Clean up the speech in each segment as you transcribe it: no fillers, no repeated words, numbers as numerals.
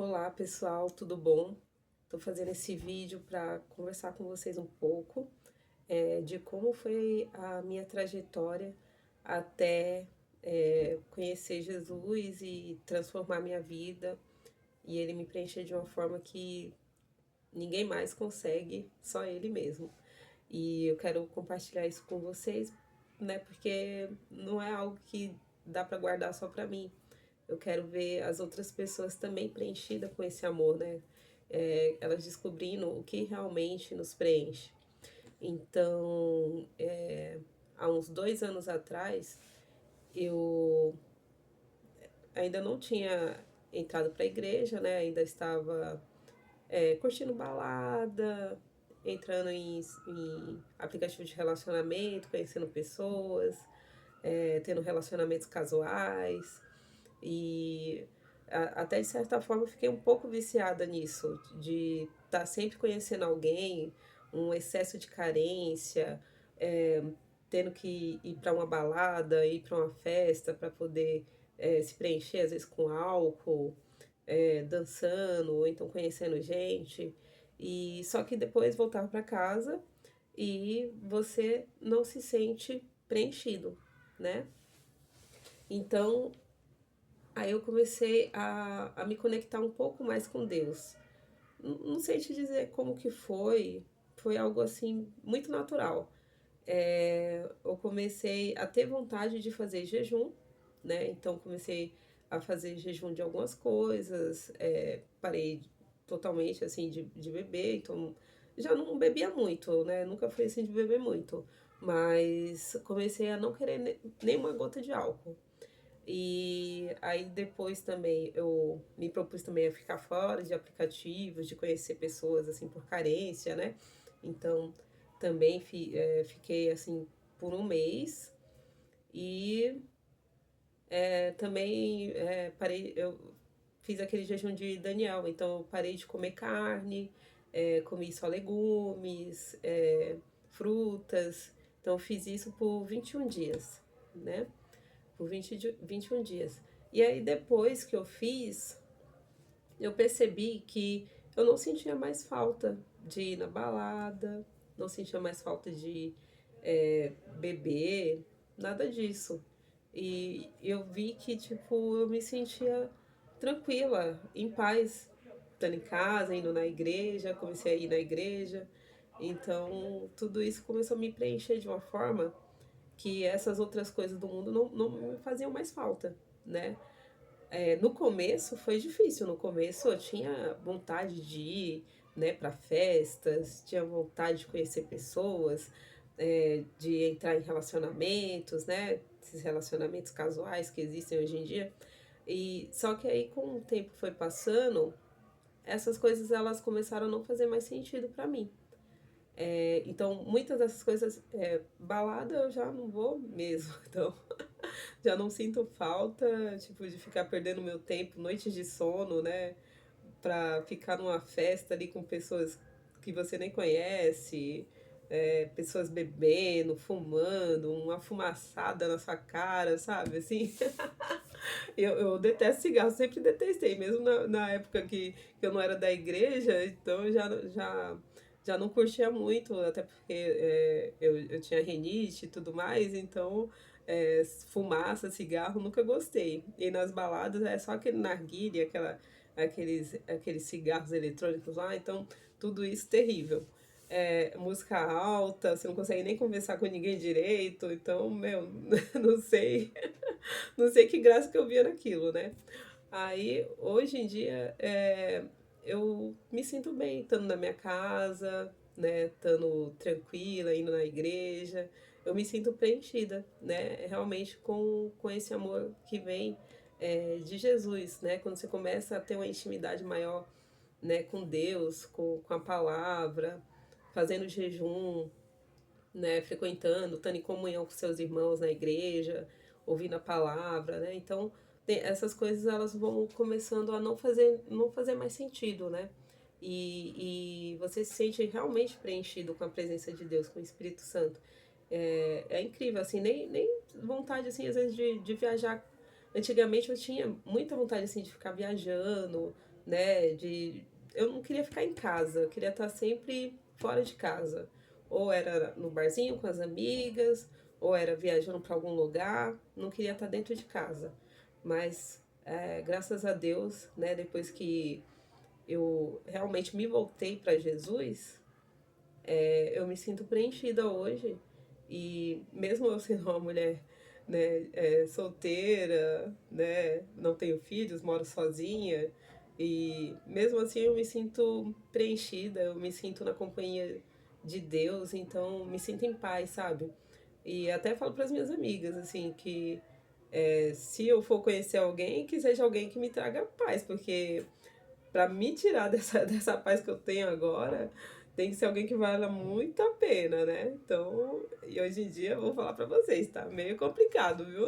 Olá pessoal, tudo bom? Estou fazendo esse vídeo para conversar com vocês um pouco de como foi a minha trajetória até conhecer Jesus e transformar minha vida e ele me preencher de uma forma que ninguém mais consegue, só ele mesmo. E eu quero compartilhar isso com vocês, né? Porque não é algo que dá para guardar só para mim. Eu quero ver as outras pessoas também preenchidas com esse amor, né? Elas descobrindo o que realmente nos preenche. Então, há uns 2 anos atrás, eu ainda não tinha entrado para a igreja, né? Ainda estava curtindo balada, entrando em aplicativos de relacionamento, conhecendo pessoas, tendo relacionamentos casuais. E até de certa forma eu fiquei um pouco viciada nisso, de estar sempre conhecendo alguém, um excesso de carência, é, tendo que ir para uma balada, ir para uma festa para poder se preencher, às vezes com álcool, dançando, ou então conhecendo gente. E só que depois voltar para casa e você não se sente preenchido, né? Então aí eu comecei a me conectar um pouco mais com Deus. Não sei te dizer como que foi algo assim muito natural. Eu comecei a ter vontade de fazer jejum, né? Então comecei a fazer jejum de algumas coisas, parei totalmente assim de beber, então já não bebia muito, né? Nunca fui assim de beber muito, mas comecei a não querer nem uma gota de álcool. E aí depois também eu me propus também a ficar fora de aplicativos, de conhecer pessoas assim por carência, né? Então também fiquei assim por um mês e também parei, eu fiz aquele jejum de Daniel, então eu parei de comer carne, comi só legumes, frutas, então eu fiz isso por 21 dias, né? Por 21 dias. E aí depois que eu fiz, eu percebi que eu não sentia mais falta de ir na balada, não sentia mais falta de beber, nada disso. E eu vi que, tipo, eu me sentia tranquila, em paz, estando em casa, indo na igreja, comecei a ir na igreja. Então, tudo isso começou a me preencher de uma forma que essas outras coisas do mundo não me faziam mais falta, né? No começo foi difícil, no começo eu tinha vontade de ir, né, para festas, tinha vontade de conhecer pessoas, de entrar em relacionamentos, né, esses relacionamentos casuais que existem hoje em dia. E só que aí com o tempo foi passando, essas coisas elas começaram a não fazer mais sentido para mim. Então, muitas dessas coisas, balada eu já não vou mesmo, então já não sinto falta, tipo, de ficar perdendo meu tempo, noites de sono, né, pra ficar numa festa ali com pessoas que você nem conhece, pessoas bebendo, fumando, uma fumaçada na sua cara, sabe, assim. Eu detesto cigarro, sempre detestei, mesmo na época que eu não era da igreja, então eu já não curtia muito, até porque eu tinha rinite e tudo mais, então fumaça, cigarro, nunca gostei. E nas baladas é só aquele narguilé, aqueles cigarros eletrônicos lá, então tudo isso terrível. Música alta, você não consegue nem conversar com ninguém direito, então, meu, não sei. Não sei que graça que eu via naquilo, né? Aí, hoje em dia, eu me sinto bem estando na minha casa, né? Estando tranquila, indo na igreja. Eu me sinto preenchida, né? Realmente com esse amor que vem de Jesus, né? Quando você começa a ter uma intimidade maior, né? Com Deus, com a palavra, fazendo jejum, né, frequentando, estando em comunhão com seus irmãos na igreja, ouvindo a palavra, né? Então, essas coisas elas vão começando a não fazer mais sentido, né? E você se sente realmente preenchido com a presença de Deus, com o Espírito Santo. É incrível, assim, nem vontade, assim, às vezes de viajar. Antigamente eu tinha muita vontade, assim, de ficar viajando, né? Eu não queria ficar em casa, eu queria estar sempre fora de casa. Ou era no barzinho com as amigas, ou era viajando para algum lugar, não queria estar dentro de casa. Mas graças a Deus, né, depois que eu realmente me voltei para Jesus, eu me sinto preenchida hoje. E mesmo eu sendo uma mulher, né, solteira, né, não tenho filhos, moro sozinha, e mesmo assim eu me sinto preenchida, eu me sinto na companhia de Deus, então me sinto em paz, sabe? E até falo para as minhas amigas, assim, que se eu for conhecer alguém, que seja alguém que me traga paz, porque para me tirar dessa paz que eu tenho agora, tem que ser alguém que valha muito a pena, né? Então, e hoje em dia eu vou falar para vocês, tá meio complicado, viu?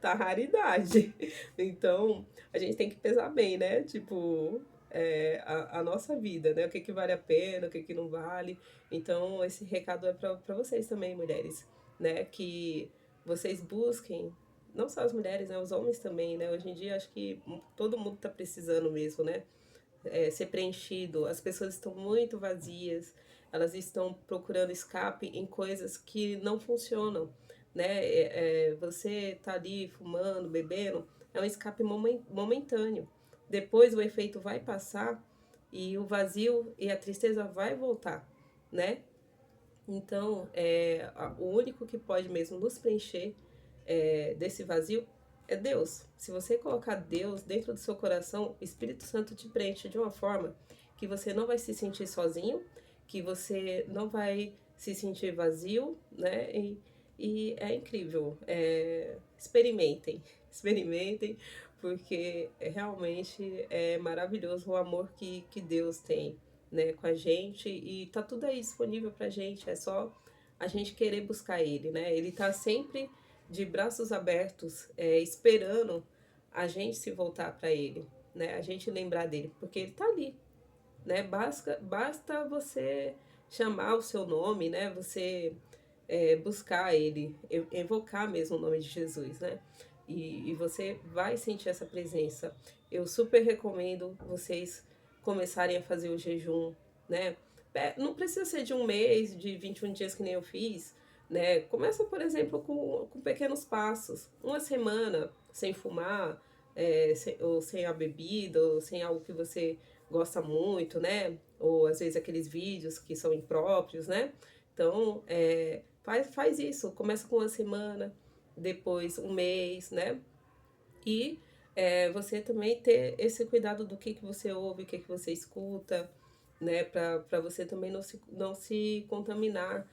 Tá raridade. Então, a gente tem que pesar bem, né? Tipo, a nossa vida, né? O que que vale a pena, o que que não vale. Então, esse recado é para vocês também, mulheres, né? Que vocês busquem não só as mulheres, né, os homens também, né? Hoje em dia acho que todo mundo está precisando mesmo, né? Ser preenchido. As pessoas estão muito vazias, elas estão procurando escape em coisas que não funcionam, né? Você tá ali fumando, bebendo, é um escape momentâneo. Depois o efeito vai passar e o vazio e a tristeza vai voltar, né? Então, o único que pode mesmo nos preencher desse vazio é Deus. Se você colocar Deus dentro do seu coração, o Espírito Santo te preenche de uma forma que você não vai se sentir sozinho, que você não vai se sentir vazio, né? E é incrível. Experimentem, experimentem, porque realmente é maravilhoso o amor que Deus tem, né, com a gente, e tá tudo aí disponível pra gente, é só a gente querer buscar ele, né? Ele tá sempre de braços abertos, esperando a gente se voltar para ele, né? A gente lembrar dele, porque ele tá ali, né? Basta você chamar o seu nome, né? Você buscar ele, evocar mesmo o nome de Jesus, né? E você vai sentir essa presença. Eu super recomendo vocês começarem a fazer o jejum, né? Não precisa ser de um mês, de 21 dias que nem eu fiz, né? Começa, por exemplo, com pequenos passos. Uma semana sem fumar, ou sem a bebida, ou sem algo que você gosta muito, né? Ou às vezes aqueles vídeos que são impróprios, né? Então, faz isso. Começa com uma semana, depois um mês, né? E você também ter esse cuidado do que você ouve, o que você escuta, né? Para você também não se contaminar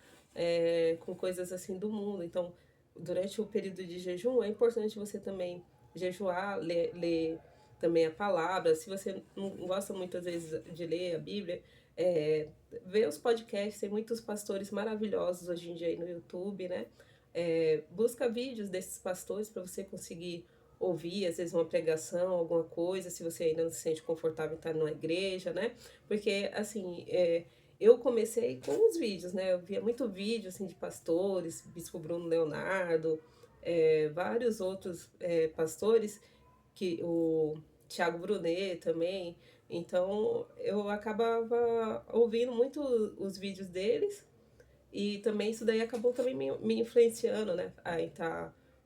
com coisas assim do mundo. Então, durante o período de jejum, é importante você também jejuar, ler também a palavra. Se você não gosta muitas vezes de ler a Bíblia, é, ver os podcasts, tem muitos pastores maravilhosos hoje em dia aí no YouTube, né? Busca vídeos desses pastores para você conseguir ouvir, às vezes, uma pregação, alguma coisa, se você ainda não se sente confortável em estar numa igreja, né? Porque, assim, eu comecei com os vídeos, né? Eu via muito vídeo, assim, de pastores, Bispo Bruno Leonardo, vários outros pastores, que o Thiago Brunet também. Então, eu acabava ouvindo muito os vídeos deles e também isso daí acabou também me influenciando, né?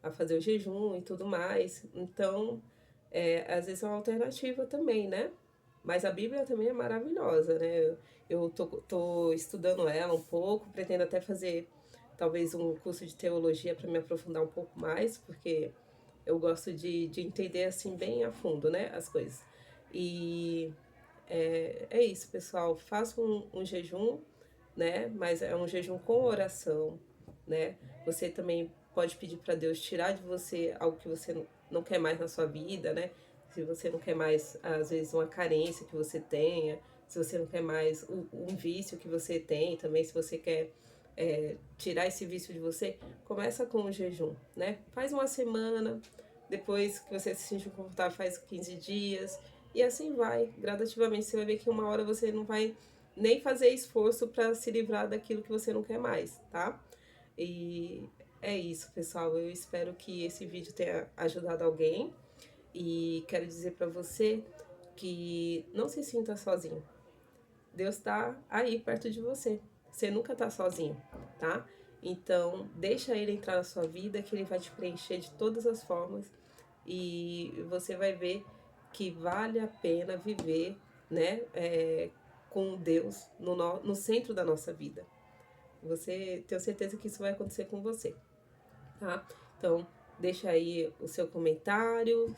A fazer o jejum e tudo mais. Então, às vezes é uma alternativa também, né? Mas a Bíblia também é maravilhosa, né? Eu tô estudando ela um pouco, pretendo até fazer talvez um curso de teologia para me aprofundar um pouco mais, porque eu gosto de entender assim bem a fundo, né? As coisas. E é isso, pessoal. Faça um jejum, né? Mas é um jejum com oração, né? Você também pode pedir para Deus tirar de você algo que você não quer mais na sua vida, né? Se você não quer mais, às vezes, uma carência que você tenha, se você não quer mais um vício que você tem também, se você quer tirar esse vício de você, começa com o jejum, né? Faz uma semana, depois que você se sentir confortável, faz 15 dias, e assim vai. Gradativamente você vai ver que uma hora você não vai nem fazer esforço para se livrar daquilo que você não quer mais, tá? E é isso, pessoal. Eu espero que esse vídeo tenha ajudado alguém. E quero dizer para você que não se sinta sozinho. Deus está aí perto de você. Você nunca está sozinho, tá? Então, deixa ele entrar na sua vida, que ele vai te preencher de todas as formas e você vai ver que vale a pena viver, né, com Deus no centro da nossa vida. Você tenho certeza que isso vai acontecer com você, tá? Então, deixa aí o seu comentário,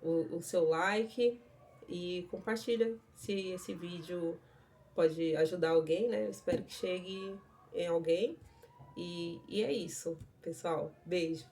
o seu like e compartilha se esse vídeo pode ajudar alguém, né? Eu espero que chegue em alguém. E é isso, pessoal. Beijo.